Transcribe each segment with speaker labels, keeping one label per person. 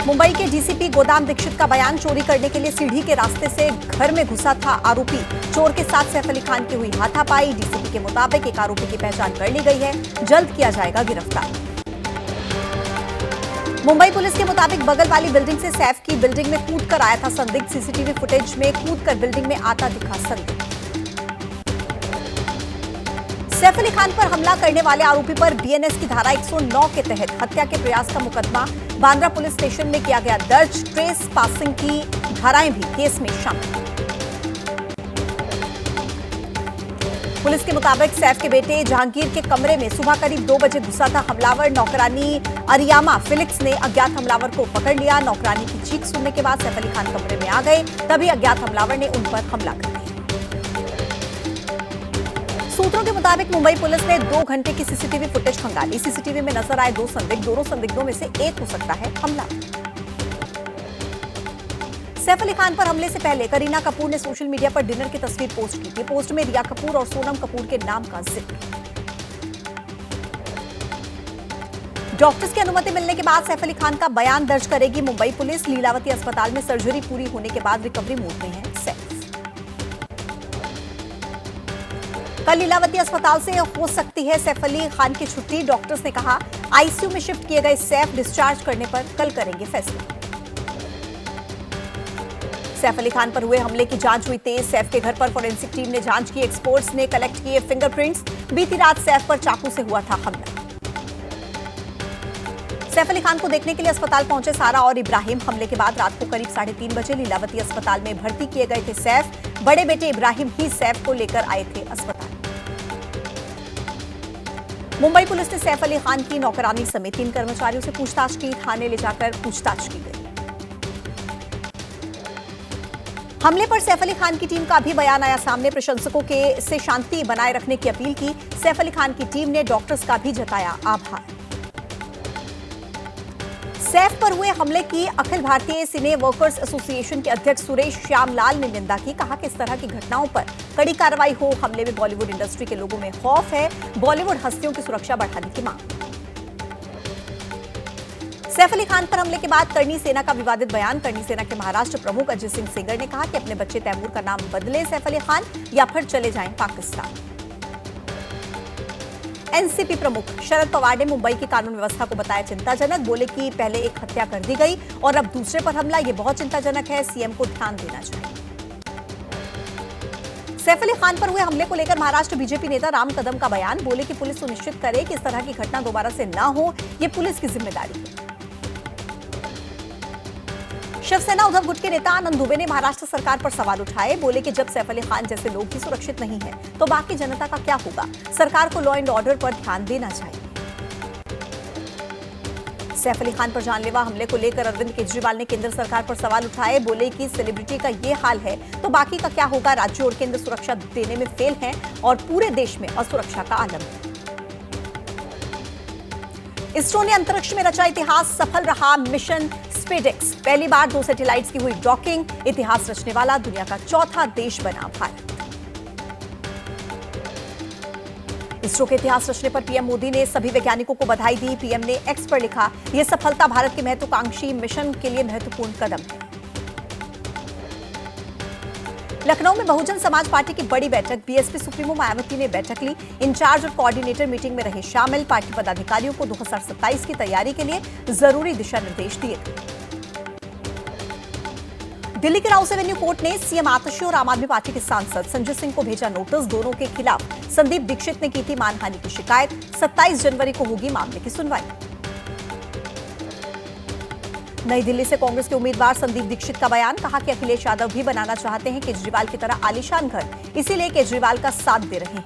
Speaker 1: मुंबई के डीसीपी गोदाम दीक्षित का बयान, चोरी करने के लिए सीढ़ी के रास्ते से घर में घुसा था आरोपी। चोर के साथ सैफ अली खान की हुई हाथापाई। डीसीपी के मुताबिक एक आरोपी की पहचान कर ली गई है, जल्द किया जाएगा गिरफ्तार। मुंबई पुलिस के मुताबिक बगल वाली बिल्डिंग से सैफ की बिल्डिंग में कूदकर आया था संदिग्ध। सीसीटीवी फुटेज में कूदकर बिल्डिंग में आता दिखा संदिग्ध। सैफ अली खान पर हमला करने वाले आरोपी पर बीएनएस की धारा 109 के तहत हत्या के प्रयास का मुकदमा बांद्रा पुलिस स्टेशन में किया गया दर्ज। ट्रेस पासिंग की धाराएं भी केस में शामिल। पुलिस के मुताबिक सैफ के बेटे जहांगीर के कमरे में सुबह करीब 2 बजे घुसा था हमलावर। नौकरानी अरियामा फिलिक्स ने अज्ञात हमलावर को पकड़ लिया। नौकरानी की चीख सुनने के बाद सैफ अली खान कमरे में आ गए, तभी अज्ञात हमलावर ने उन पर हमला कर दिया। सूत्रों के मुताबिक मुंबई पुलिस ने 2 घंटे की सीसीटीवी फुटेज खंगाली। सीसीटीवी में नजर आए 2 संदिग्ध, दोनों संदिग्धों में से एक हो सकता है हमला। सैफ अली खान पर हमले से पहले करीना कपूर ने सोशल मीडिया पर डिनर की तस्वीर पोस्ट की थी। पोस्ट में रिया कपूर और सोनम कपूर के नाम का जिक्र। डॉक्टर्स की अनुमति मिलने के बाद सैफ अली खान का बयान दर्ज करेगी मुंबई पुलिस। लीलावती अस्पताल में सर्जरी पूरी होने के बाद रिकवरी मोड में है सैफ। कल लीलावती अस्पताल से हो सकती है सैफ अली खान की छुट्टी। डॉक्टर्स ने कहा आईसीयू में शिफ्ट किए गए सैफ डिस्चार्ज करने पर कल करेंगे फैसला। सैफ अली खान पर हुए हमले की जांच हुई तेज। सैफ के घर पर फोरेंसिक टीम ने जांच की। एक्सपर्ट्स ने कलेक्ट किए फिंगरप्रिंट्स। बीती रात सैफ पर चाकू से हुआ था हमला। सैफ अली खान को देखने के लिए अस्पताल पहुंचे सारा और इब्राहिम। हमले के बाद रात को करीब 3:30 बजे लीलावती अस्पताल में भर्ती किए गए थे सैफ। बड़े बेटे इब्राहिम ही सैफ को लेकर आए थे अस्पताल। मुंबई पुलिस ने सैफ अली खान की नौकरानी समेत 3 कर्मचारियों से पूछताछ की। थाने ले जाकर पूछताछ की गई। हमले पर सैफ अली खान की टीम का भी बयान आया सामने। प्रशंसकों से शांति बनाए रखने की अपील की। सैफ अली खान की टीम ने डॉक्टर्स का भी जताया आभार। सैफ पर हुए हमले की अखिल भारतीय सिने वर्कर्स एसोसिएशन के अध्यक्ष सुरेश श्यामलाल ने निंदा की। कहा कि इस तरह की घटनाओं पर कड़ी कार्रवाई हो। हमले में बॉलीवुड इंडस्ट्री के लोगों में खौफ है। बॉलीवुड हस्तियों की सुरक्षा बढ़ाने की मांग। सैफ अली खान पर हमले के बाद करनी सेना का विवादित बयान। करनी सेना के महाराष्ट्र प्रमुख अजय सिंह सेंगर ने कहा कि अपने बच्चे तैमूर का नाम बदले सैफ अली खान या फिर चले जाएं पाकिस्तान। एनसीपी प्रमुख शरद पवार ने मुंबई की कानून व्यवस्था को बताया चिंताजनक। बोले कि पहले एक हत्या कर दी गई और अब दूसरे पर हमला, ये बहुत चिंताजनक है। सीएम को ध्यान देना चाहिए। सैफ अली खान पर हुए हमले को लेकर महाराष्ट्र बीजेपी नेता राम कदम का बयान। बोले कि पुलिस सुनिश्चित करे कि इस तरह की घटना दोबारा से न हो, ये पुलिस की जिम्मेदारी है। शिवसेना उद्धव गुट के नेता आनंद दुबे ने महाराष्ट्र सरकार पर सवाल उठाए। बोले कि जब सैफ अली खान जैसे लोग ही सुरक्षित नहीं हैं, तो बाकी जनता का क्या होगा। सरकार को लॉ एंड ऑर्डर पर ध्यान देना चाहिए। सैफ अली खान पर जानलेवा हमले को लेकर अरविंद केजरीवाल ने केंद्र सरकार पर सवाल उठाए। बोले कि सेलिब्रिटी का ये हाल है तो बाकी का क्या होगा। राज्य और केंद्र सुरक्षा देने में फेल हैं और पूरे देश में असुरक्षा का आलम है। इसरो ने अंतरिक्ष में रचा इतिहास। सफल रहा मिशन स्पेडेक्स। पहली बार 2 सैटेलाइट्स की हुई डॉकिंग। इतिहास रचने वाला दुनिया का चौथा देश बना भारत। इसरो के इतिहास रचने पर पीएम मोदी ने सभी वैज्ञानिकों को बधाई दी। पीएम ने एक्स पर लिखा, यह सफलता भारत के महत्वाकांक्षी मिशन के लिए महत्वपूर्ण कदम है। लखनऊ में बहुजन समाज पार्टी की बड़ी बैठक। बीएसपी सुप्रीमो मायावती ने बैठक ली। इंचार्ज और कोऑर्डिनेटर मीटिंग में रहे शामिल। पार्टी पदाधिकारियों को 2027 की तैयारी के लिए जरूरी दिशा निर्देश दिए। दिल्ली के राउस एवेन्यू कोर्ट ने सीएम आतिशी और आम आदमी पार्टी के सांसद संजय सिंह को भेजा नोटिस। दोनों के खिलाफ संदीप दीक्षित ने की थी मानहानि की शिकायत। 27 जनवरी को होगी मामले की सुनवाई। नई दिल्ली से कांग्रेस के उम्मीदवार संदीप दीक्षित का बयान। कहा कि अखिलेश यादव भी बनाना चाहते हैं केजरीवाल की तरह आलीशान घर, इसीलिए केजरीवाल का साथ दे रहे हैं।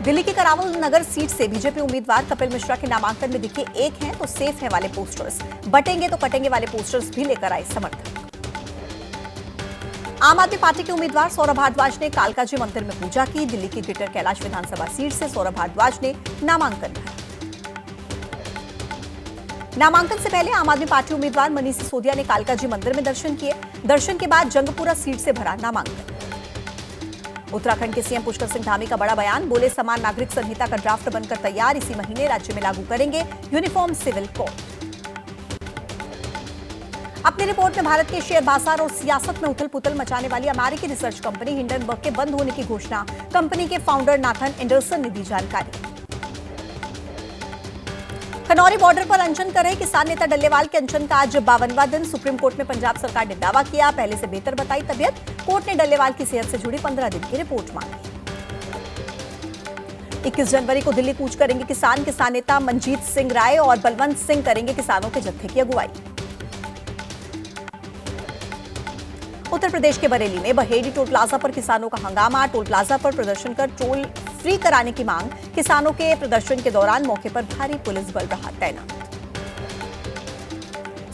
Speaker 1: दिल्ली की करावल नगर सीट से बीजेपी उम्मीदवार कपिल मिश्रा के नामांकन में दिखे एक हैं तो सेफ हैं वाले पोस्टर्स। बटेंगे तो कटेंगे वाले पोस्टर्स भी लेकर आए समर्थक। आम आदमी पार्टी के उम्मीदवार सौरभ भारद्वाज ने कालकाजी मंदिर में पूजा की। दिल्ली की ग्रेटर कैलाश विधानसभा सीट से सौरभ भारद्वाज ने नामांकन भरा। नामांकन से पहले आम आदमी पार्टी उम्मीदवार मनीष सिसोदिया ने कालकाजी मंदिर में दर्शन किए। दर्शन के बाद जंगपुरा सीट से भरा नामांकन। उत्तराखंड के सीएम पुष्कर सिंह धामी का बड़ा बयान। बोले समान नागरिक संहिता का ड्राफ्ट बनकर तैयार, इसी महीने राज्य में लागू करेंगे यूनिफॉर्म सिविल कोड। अपनी रिपोर्ट में भारत के शेयर बाजार और सियासत में उथल पुथल मचाने वाली अमेरिकी रिसर्च कंपनी हिंडनबर्ग के बंद होने की घोषणा। कंपनी के फाउंडर नाथन एंडरसन ने दी जानकारी। खनौरी बॉर्डर पर अनशन कर रहे किसान नेता डल्लेवाल के अनशन का आज 52वां दिन। सुप्रीम कोर्ट में पंजाब सरकार ने दावा किया, पहले से बेहतर बताई तबीयत। कोर्ट ने डल्लेवाल की सेहत से जुड़ी 15 दिन की रिपोर्ट मांगी। 21 जनवरी को दिल्ली कूच करेंगे किसान नेता मनजीत सिंह राय और बलवंत सिंह करेंगे किसानों के जत्थे की अगुवाई। उत्तर प्रदेश के बरेली में बहेड़ी टोल प्लाजा पर किसानों का हंगामा। टोल प्लाजा पर प्रदर्शन कर टोल फ्री कराने की मांग। किसानों के प्रदर्शन के दौरान मौके पर भारी पुलिस बल रहा तैनात।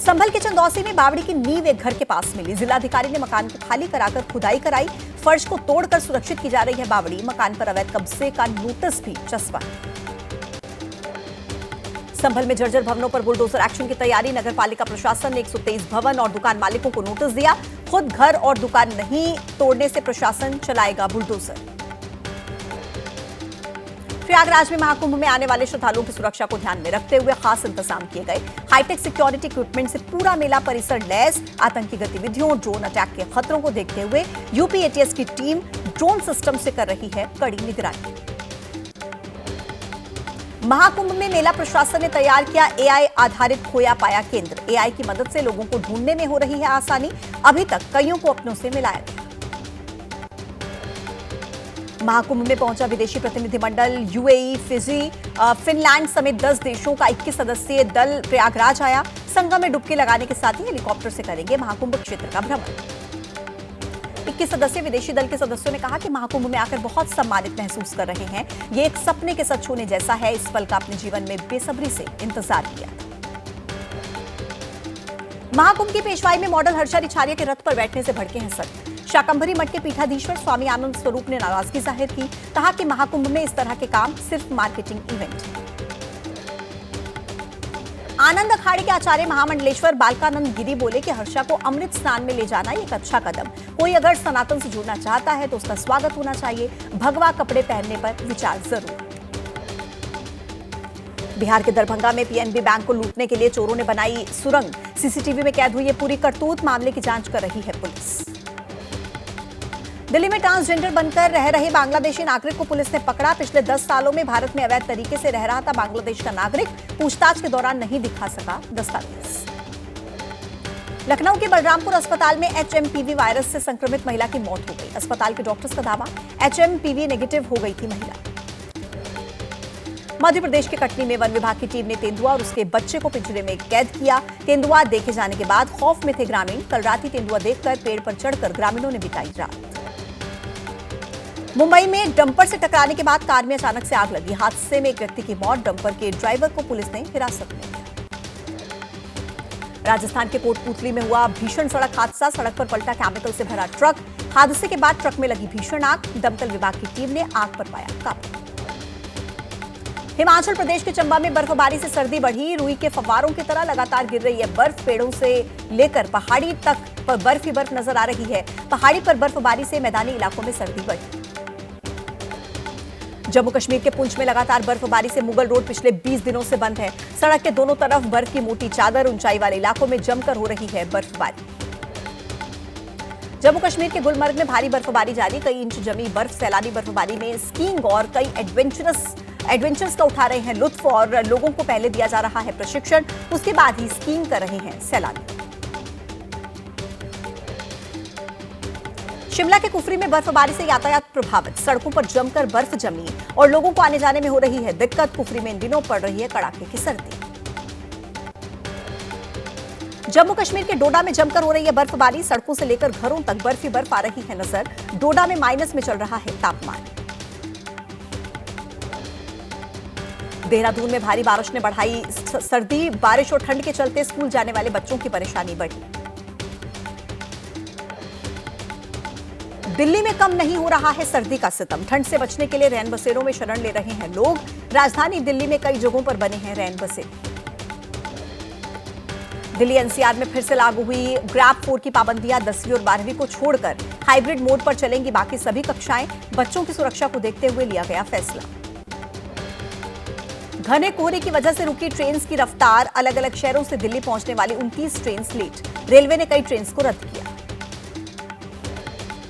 Speaker 1: संभल के चंदौसी में बावड़ी की नींव एक घर के पास मिली। जिलाधिकारी ने मकान को खाली कराकर खुदाई कराई। फर्श को तोड़कर सुरक्षित की जा रही है बावड़ी। मकान पर अवैध कब्जे का नोटिस भी चस्पा। संभल में जर्जर भवनों पर बुलडोजर एक्शन की तैयारी। नगर पालिका प्रशासन ने 123 भवन और दुकान मालिकों को नोटिस दिया। खुद घर और दुकान नहीं तोड़ने से प्रशासन चलाएगा बुलडोजर। प्रयागराज में महाकुंभ में आने वाले श्रद्धालुओं की सुरक्षा को ध्यान में रखते हुए खास इंतजाम किए गए। हाईटेक सिक्योरिटी इक्विपमेंट से पूरा मेला परिसर लैस। आतंकी गतिविधियों, ड्रोन अटैक के खतरों को देखते हुए यूपी एटीएस की टीम ड्रोन सिस्टम से कर रही है कड़ी निगरानी। महाकुंभ में मेला प्रशासन ने तैयार किया एआई आधारित खोया पाया केंद्र। एआई की मदद से लोगों को ढूंढने में हो रही है आसानी। अभी तक कईयों को अपनों से मिलाया गया। महाकुंभ में पहुंचा विदेशी प्रतिनिधिमंडल। यूएई, फिजी, फिनलैंड समेत 10 देशों का 21 सदस्यीय दल प्रयागराज आया। संगम में डुबकी लगाने के साथ ही हेलीकॉप्टर से करेंगे महाकुंभ क्षेत्र का भ्रमण। 21 सदस्यीय विदेशी दल के सदस्यों ने कहा कि महाकुंभ में आकर बहुत सम्मानित महसूस कर रहे हैं। ये एक सपने के सच होने जैसा है। इस पल का अपने जीवन में बेसब्री से इंतजार किया था। महाकुंभ की पेशवाई में मॉडल हर्षा रिछारिया के रथ पर बैठने से भड़के हैं संत। शाकंभरी मठ के पीठाधीश्वर स्वामी आनंद स्वरूप ने नाराजगी जाहिर की। कहा कि महाकुंभ में इस तरह के काम सिर्फ मार्केटिंग इवेंट है। आनंद अखाड़े के आचार्य महामंडलेश्वर बालकानंद गिरी बोले कि हर्षा को अमृत स्नान में ले जाना एक अच्छा कदम। कोई अगर सनातन से जुड़ना चाहता है तो उसका स्वागत होना चाहिए। भगवा कपड़े पहनने पर विचार जरूर। बिहार के दरभंगा में पीएनबी बैंक को लूटने के लिए चोरों ने बनाई सुरंग। सीसीटीवी में कैद हुई ये पूरी करतूत। मामले की जांच कर रही है पुलिस। दिल्ली में ट्रांसजेंडर बनकर रह रहे बांग्लादेशी नागरिक को पुलिस ने पकड़ा। पिछले 10 सालों में भारत में अवैध तरीके से रह रहा था बांग्लादेश का नागरिक। पूछताछ के दौरान नहीं दिखा सका दस्तावेज। लखनऊ के बलरामपुर अस्पताल में एचएमपीवी वायरस से संक्रमित महिला की मौत हो गई। अस्पताल के डॉक्टर्स का दावा, एचएमपीवी नेगेटिव हो गई थी महिला। मध्य प्रदेश के कटनी में वन विभाग की टीम ने तेंदुआ और उसके बच्चे को पिंजरे में कैद किया। तेंदुआ देखे जाने के बाद खौफ में थे ग्रामीण। कल रात ही तेंदुआ देखकर पेड़ पर चढ़कर ग्रामीणों ने बिताई रात। मुंबई में डंपर से टकराने के बाद कार में अचानक से आग लगी। हादसे में एक व्यक्ति की मौत। डंपर के ड्राइवर को पुलिस ने हिरासत में लिया। राजस्थान के कोटपूतली में हुआ भीषण सड़क हादसा। सड़क पर पलटा केमिकल से भरा ट्रक। हादसे के बाद ट्रक में लगी भीषण आग। दमकल विभाग की टीम ने आग पर पाया काबू। हिमाचल प्रदेश के चंबा में बर्फबारी से सर्दी बढ़ी। रुई के फव्वारों की तरह लगातार गिर रही है बर्फ। पेड़ों से लेकर पहाड़ी तक पर बर्फ ही बर्फ नजर आ रही है। पहाड़ी पर बर्फबारी से मैदानी इलाकों में सर्दी बढ़ी। जम्मू कश्मीर के पुंछ में लगातार बर्फबारी से मुगल रोड पिछले 20 दिनों से बंद है। सड़क के दोनों तरफ बर्फ की मोटी चादर। ऊंचाई वाले इलाकों में जमकर हो रही है बर्फबारी। जम्मू कश्मीर के गुलमर्ग में भारी बर्फबारी जारी। कई इंच जमी बर्फ। सैलानी बर्फबारी में स्कीइंग और कई एडवेंचर्स का उठा रहे हैं लुत्फ और लोगों को पहले दिया जा रहा है प्रशिक्षण। उसके बाद ही स्कीइंग कर रहे हैं सैलानी। शिमला के कुफरी में बर्फबारी से यातायात प्रभावित। सड़कों पर जमकर बर्फ जमी और लोगों को आने जाने में हो रही है दिक्कत। कुफरी में इन दिनों पड़ रही है कड़ाके की सर्दी। जम्मू कश्मीर के डोडा में जमकर हो रही है बर्फबारी। सड़कों से लेकर घरों तक बर्फ ही बर्फ आ रही है नजर। डोडा में माइनस में चल रहा है तापमान। देहरादून में भारी बारिश ने बढ़ाई सर्दी। बारिश और ठंड के चलते स्कूल जाने वाले बच्चों की परेशानी बढ़ी। दिल्ली में कम नहीं हो रहा है सर्दी का सितम। ठंड से बचने के लिए रैन बसेरों में शरण ले रहे हैं लोग। राजधानी दिल्ली में कई जगहों पर बने हैं रैन बसेरे। दिल्ली एनसीआर में फिर से लागू हुई ग्रैब 4 की पाबंदियां। 10वीं और 12वीं को छोड़कर हाइब्रिड मोड पर चलेंगी बाकी सभी कक्षाएं। बच्चों की सुरक्षा को देखते हुए लिया गया फैसला। घने कोहरे की वजह से रुकी ट्रेन की रफ्तार, अलग अलग शहरों से दिल्ली पहुंचने वाली 29 ट्रेन लेट। रेलवे ने कई ट्रेन को रद्द किया।